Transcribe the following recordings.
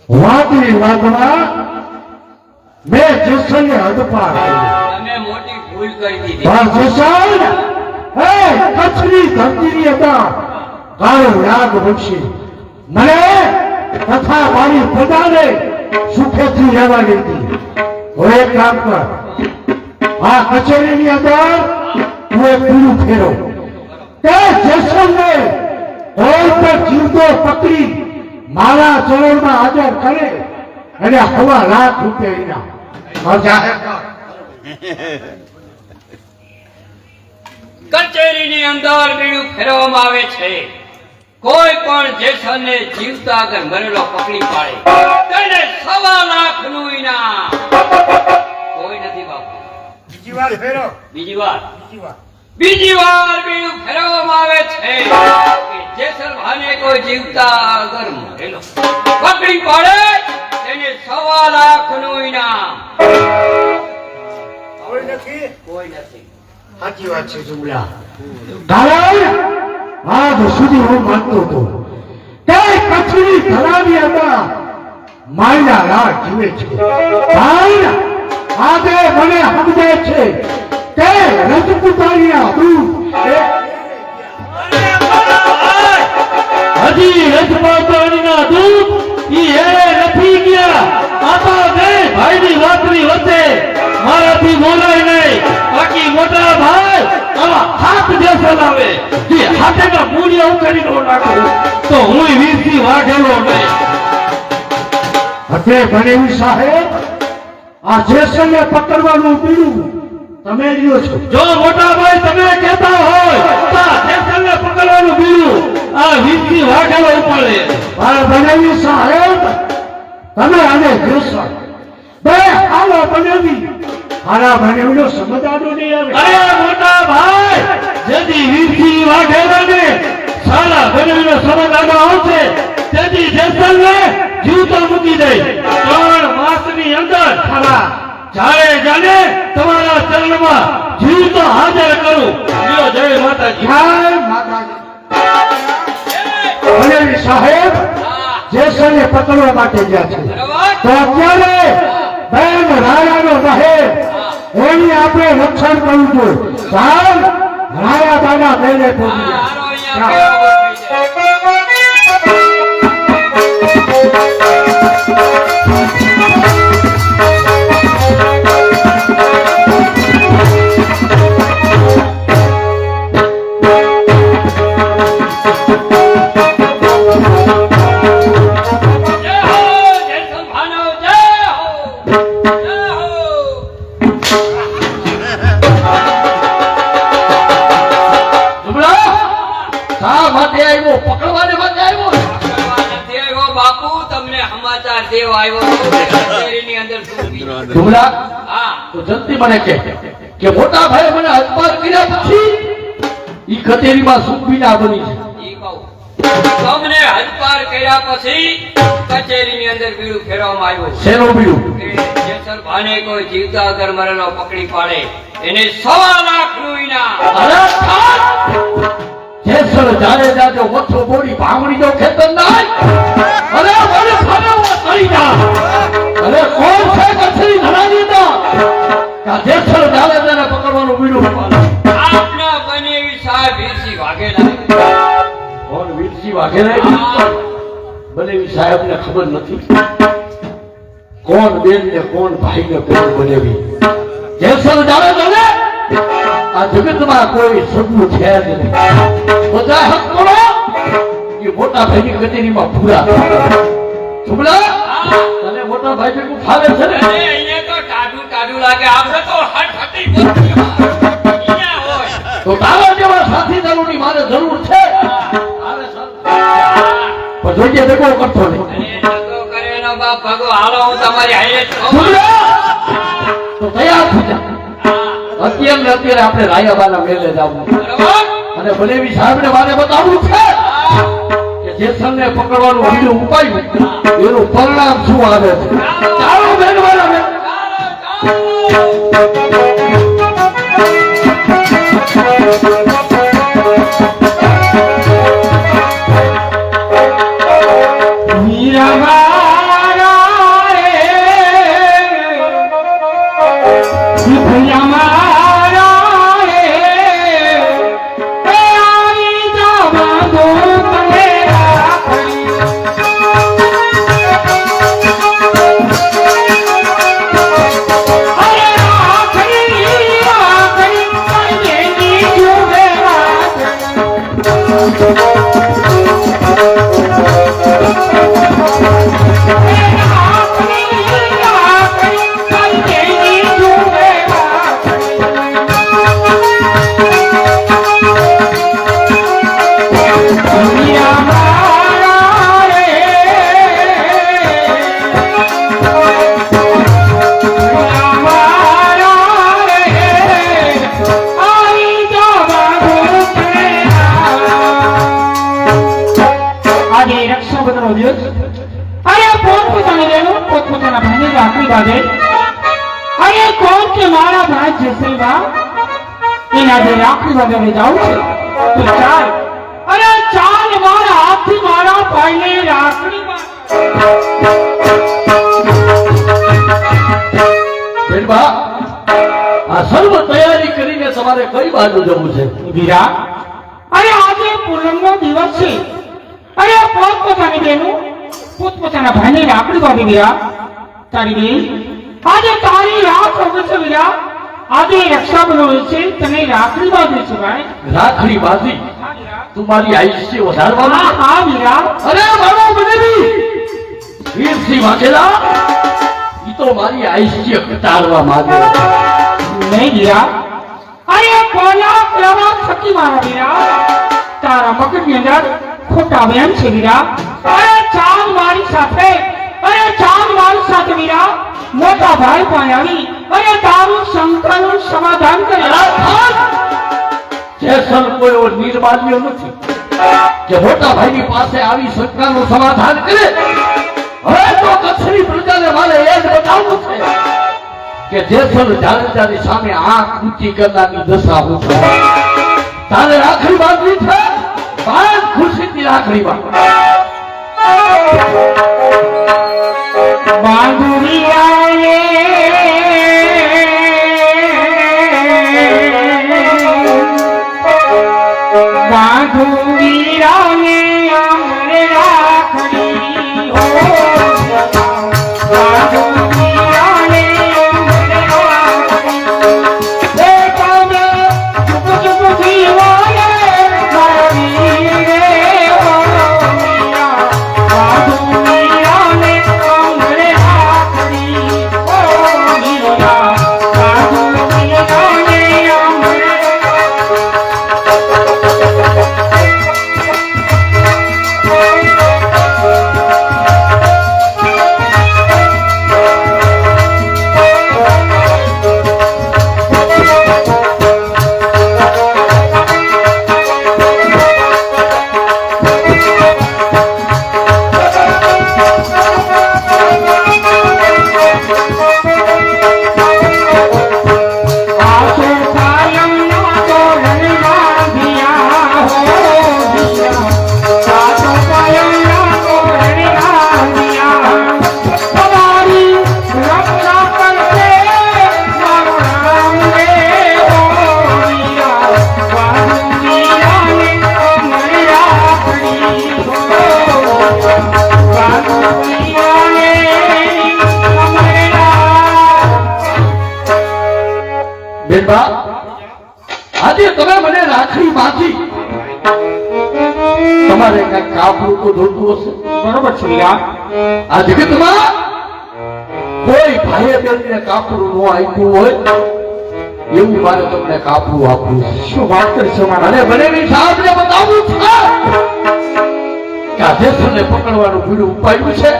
વાતની વાતમાં મેં જેસલને હદપાર તમે મોટી ભૂલ કરી દીધી. પણ જેસલ હે કચ્છની ધરતીની હતા કાળો રાગ વંશી મને તથા મારી પ્રજાને સુખેથી રહેવા દીધી. હવે એક કામ કર, આ કચેરીની અંદર તું એક પીળું ફેરો તે જેસલને કોઈ પર જીવતો પકડી મારા ચરણમાં હાજર કરે અને ₹1,00,000 ઇનામ જાહેર કર. કચેરીની અંદર બીડું ફેરવવામાં આવે છે. કોઈ પણ જેસલને જીવતા અગર મરેલો પકડી પાડે તેને ₹1,00,000 ઇનામ. કોઈ નથી બાપુ. બીજી વાર ફેરો. બીજી વાર બીડું ફેરવવામાં આવે છે કે જેસલ ભાને કોઈ જીવતા અગર મરેલો પકડી પાડે તેને ₹1,00,000 ઇનામ. કોઈ નથી. સાચી વાત છે જુમલા. આજ સુધી હું માનતો હતો કે કચ્છની ધરાની અંદર માયના રાજ જીવે છે. આજે મને સમજે છે કે રજપૂતાણીના દૂત હજી રજપૂતાણીના દૂત ઈ હે નથી ગયા. આતા બે ભાઈની વાતની વચ્ચે મારાથી બોલાય નહીં. બાકી મોટા ભાઈ આવા હાથ જેસલ આવે જે હાથેના મૂળિયા ઉખાડી નો નાખું તો હું વીરથી વાઢેલો નહીં. એટલે ગણેવી સાહેબ આ જેસલને પકડવાનું બીડું તમે લ્યો છો. જો મોટા ભાઈ તમે કહેતા હોય તો આ જેસલને પકડવાનું બીડું આ વીરથી વાઢેલો ઉપાડે. મારા ગણેવી સાહેબ તમે આને જેસલ બે હાલો બનાવી મારા બનાવીનો સમજાતો નહીં આવે. અરે મોટા ભાઈ જેથી વીરથી વાઢેલાને સારા બનાવીનો સમાધાન આવશે તેથી જેસલને જીવતો મૂકી દે. 3 માસની અંદર જ્યારે જાણે તમારા ચરણમાં જીવતો હાજર કરું. લ્યો જય માતાજી. જય માતાજી. બનાવી સાહેબ જેસલને પકડવા માટે ગયા છે તો અત્યારે બેન રાયાનો મહેલ એની આપણે રક્ષણ કરવું જોઈએ. ચાલ રાયા બાના મેલે પહોંચી હારો ગયા. અહીંયા જય હો જેસલ ભાનો જય હો જય હો. જુમલા શા માટે આવ્યો? પકડવાને માટે આવ્યો? કરવા નથી આવ્યો બાપુ, તમને સમાચાર દેવા આવ્યો છું કે કચેરીની અંદર શું બીજું. જુમલા હા તો જલ્દી મને કે મોટા ભાઈ મને હદપાર કર્યા પછી ઈ કચેરીમાં શું પીડા બની છે? ઈ કહું. તમને હદપાર કર્યા પછી કચેરીની અંદર બીડું ફેરવવામાં આવ્યું છે શેનું પીડું? કે જેસલ ભાને કોઈ જીવતા અગર મરેલો પકડી પાડે એને ₹1,00,000 ઇનામ. અરે ઠાક! જેસલ જાણે જાજો મથો બોડી ભાંગડી જો ખેતર નાય. અરે મને ફાડવો કરી જા. અરે કોણ છે કચેરી ધરાની અંદર? આ જેસલ જાણે જાને પકડવાનું બીડું ભરવાનું. આપના બનેવી સાહેબ વીરસિંહ વાઘેલા. કોણ વીરસિંહ વાઘેલા? બનેવી સાહેબને ખબર નથી કોણ બેન ને કોણ ભાઈ ને કોણ બનેવી. જેસલ જાણે જાને આ જગતમાં કોઈ સગું છે જ નહીં. બધા હક કરો કે મોટા ભાઈની કચેરીમાં પૂરા જુમલા તને મોટા ભાઈ ભેગું ફાવે છે ને? અરે અહીંયા તો ટાઢું લાગે, આપણે તો હટહટી અહીંયા હોય. તો તારા જેવા સાથીદારોની મારે જરૂર છે. પણ જોઈએ ભેગો કરતો નહીં. અરે નતો કરે એનો બાપ ભગો. હાલો હું તમારી હારે જ છું. જુમલા તો તૈયાર થઈ જા. અત્યારે ને અત્યારે આપણે રાયાબાના મેલે જવું બરાબર? અને બનેવી સાહેબને મારે બતાવવું છે કે જેસલને પકડવાનું બીડું ઉપાયું એનું પરિણામ શું આવે છે. ચાલો બેનવાના બેન. મીરાબાઈ અરે પોતપોતાની બહેનો પોતપોતાના ભાઈને રાખડી બાંધે. અરે કોણ કે મારા ભાઈ જેસલવા એના જે રાખડી બાંધીને જાઉં છે તો ચાલ. અરે ચાલ મારા હાથથી મારા ભાઈને રાખડી બાંધ. બેનબા, આ સર્વ તૈયારી કરીને તમારે કઈ બાજુ જવું છે? વીરા, અરે આજે પૂનમનો દિવસ છે. અરે પોતપોતાની બહેનો પોતપોતાના ભાઈને રાખડી બાંધી. વીરા, તારી બેન આજે તારી રાત હોવે છે. વીરા, આજે રક્ષાબંધન હોય છે, તને રાખડી બાંધે છે ભાઈ. રાખડી બાંધી તું મારી આયુષ્ય વધારવાનો? હા હા વીરા. અરે મારો બનેવી વીરસિંહ વાઘેલા, ઈ તો મારી આયુષ્ય ઘટાડવા માંગે. નહીં વીરા, અરે કોના કેવા થકી મારા વીરા, તારા મગજની અંદર ખોટા વહેમ છે વીરા. અરે ચાલ મારી સાથે, અરે ચાલ મારી સાથે વીરા. મોટા ભાઈ પાસે આવી અરે તારું શંકાનું સમાધાન કરે. જેસલ કોઈ એવો નિર્માલ્ય નથી કે મોટા ભાઈની પાસે આવી શંકાનું સમાધાન કરે. હવે તો કચ્છની પ્રજાને મારે એ જ બતાવવું છે કે જેસલ જાડેજાની સામે આંખ ઊંચી કરનારની દશા હું છું. તારે રાખડી બાંધવી છે, બાંધ ખુશીથી રાખડી બાંધ. બાંધુરિયાએ બાંધુરિયાને અમરે રાખડી હો. બાંધુરિયાને અમરે રાખડી એ તમે ચુપ ચુપ જીવાને મારી રે હો. બાંધુરિયાને અમરે રાખડી હો. બાંધુરિયાને અમરે બેનબા, આજે તમે મને રાખડી બાંધી, તમારે કઈ કાપડું તો જોતું હશે. બરોબર છે વીરા. આ જગતમાં કોઈ ભાઈએ બેનને કાપડું ન આપ્યું હોય એવું મારે તમને કાપડું આપવું છે. શું વાત કરી છે મારા? અને બનેવી સાહેબને બતાવવું છે કે આ જેસલને પકડવાનું બીડું ઉપાડ્યું છે,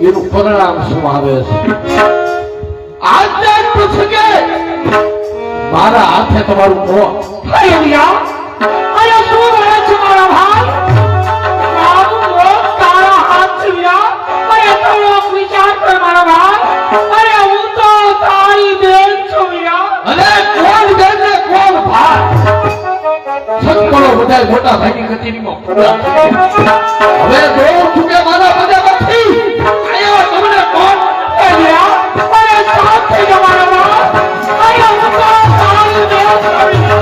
એનું પરિણામ શું આવે છે. આજે જ પૂછે કે મારા હાથે તમારું મોં. અરે વીરા, અરે શું બોલે છે મારા ભાઈ? મારું મોત તારા હાથ છે વીરા. અરે થોડો વિચાર કર મારા ભાઈ. અરે હું તો તારી બેન છું વીરા. અને કોણ બેન ને કોણ ભાઈ? સત્કળો બધા મોટા ભાઈની કચેરીમાં પૂરા છે. હવે જોઉં છું કે મારા બધામાંથી આયા તમને કોણ? એ વીરા, અરે સાથ થઈ જાઓ મારા ભાઈ. અરે હું તો તારી બેન છું વીરા.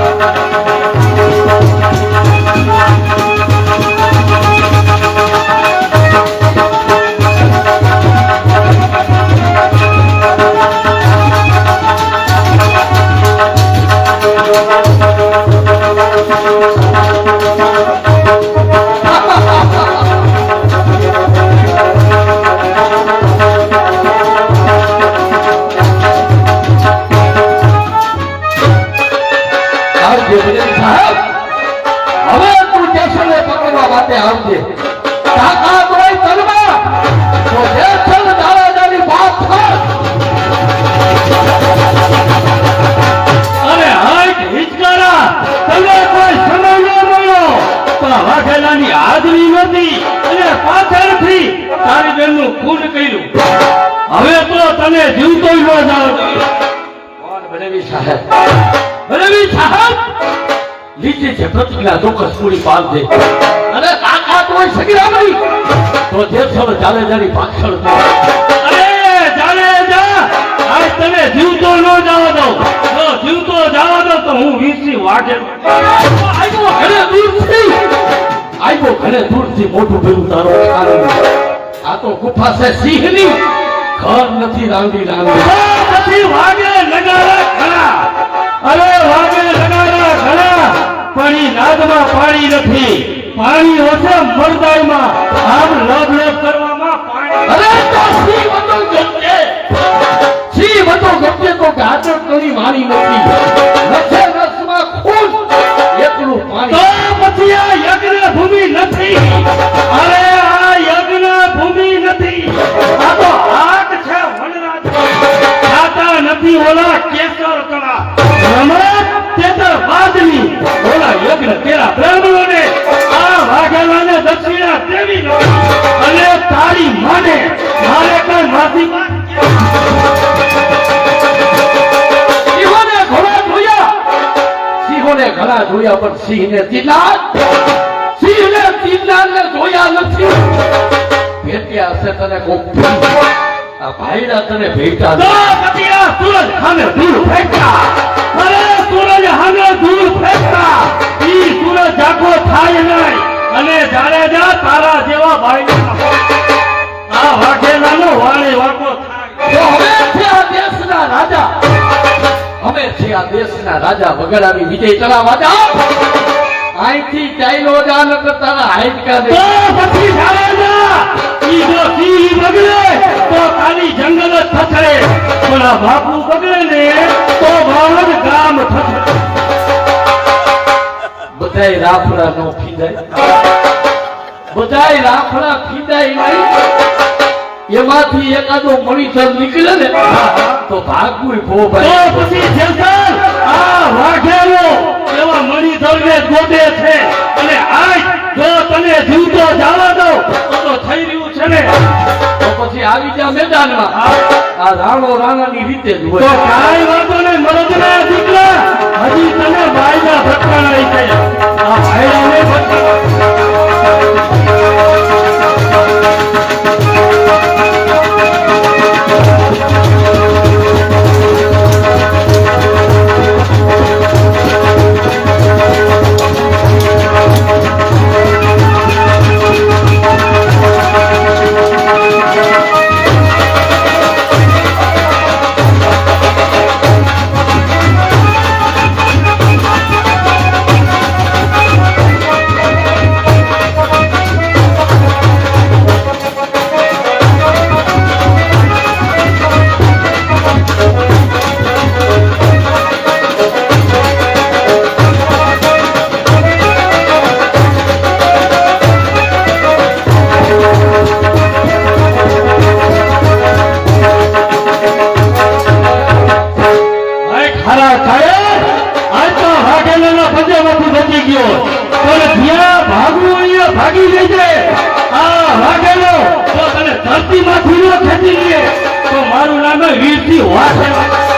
રાજાનું ખૂન કર્યું. હવે તો તને જીવતો ન જાવ. કોણ બનેવી સાહેબ? બનેવી સાહેબ લીધી છે પ્રતિજ્ઞા ચોક્કસ પૂરી પાડજે. અને તાકાત હોય સગીરાની તો જેસલ જાડેજાની પાછળ તો. અરે જાડેજા આજ તને જીવતો ન જવા દઉં. જો જીવતો જવા દઉં તો હું વીસી વાગે આવ્યો ઘરે દૂરથી. આવ્યો ઘરે દૂરથી મોટું ભેગું તારો કારણ. આ તો ગુફા છે સિંહની, ઘર નથી રાંધી નથી વાગે નગારા ખરા. અરે વાગે નગારા ખરા પણ ઈ નાદમાં પાણી નથી. પાણી ઓછે મરદાઈમાં. આમ લબ લબ કરવામાં પાણી. અરે તો સિંહ વતો ગમે. સિંહ વતો ગમે તો ગાજર કરી મારી નથી. નસે નસમાં ખૂન એકલું પાણી. તો પછી આ યજ્ઞ ભૂમિ નથી. અરે આ યજ્ઞ ભૂમિ નથી. આ તો આગ છે વનરાજ. ખાતા નથી ઓલા કેસર કળા. રમત તેતર બાદની ઓલા યજ્ઞ તેરા બ્રાહ્મણોને આ વાઘેલાને દક્ષિણા દેવી નો. અને તારી માને મારે કઈ માફી સિંહોને ઘોડા જોયા. સિંહોને ઘણા જોયા પણ સિંહને તીરનાર ને જોયા નથી. ભેટ્યા હશે તને કોક. આ ભાઈડા તને ભેટા સૂરજ ખાને દૂર ફેંકતા. અરે સૂરજ ખાને દૂર ફેંકતા. ઈ સૂરજ જાગો થાય નહીં. અને જાડેજા તારા જેવા ભાઈ આ વાઘેલાનો વાળે વાગો થાય. અમે છે આ દેશના રાજા. અમે છે આ દેશના રાજા. વગડાવી વિજય કરાવવા જાઓ. અહીંથી ચાલ્યો જા ન તારા હાઈટકા દે. પછી જાડેજા ઈ જો સિંહ બગડે તો ખાલી જંગલ જ થશે. પણ આ બાપુ બગડે ને તો બાવળ ગામ થશે. બધાય રાફડા નો ખીદાય. બધાય રાફડા ખીદાય નહીં. એમાંથી એકાદો મણીસર નીકળે ને તો ભાગવું ભો ભાઈ. તો પછી જેસલ આ વાઘેલો એવા મણીસરને ગોદે છે. અને આજ જો તને જીવતો જવા દો તો થઈ રહ્યું છે ને તો પછી આવી જા મેદાનમાં. આ રાણો રાણાની રીતે જ હોય. તો કાંઈ વાંધો નહીં મરદના દીકરા. હજી તને ભાઈના ભટકાણા રહી ગયા. આ ભાઈડાને ભાગી જજે. આ વાઘેલો તો તને ધરતીમાંથી ન ખેંચી લે તો મારું નામ વીરથી વાઘેલો.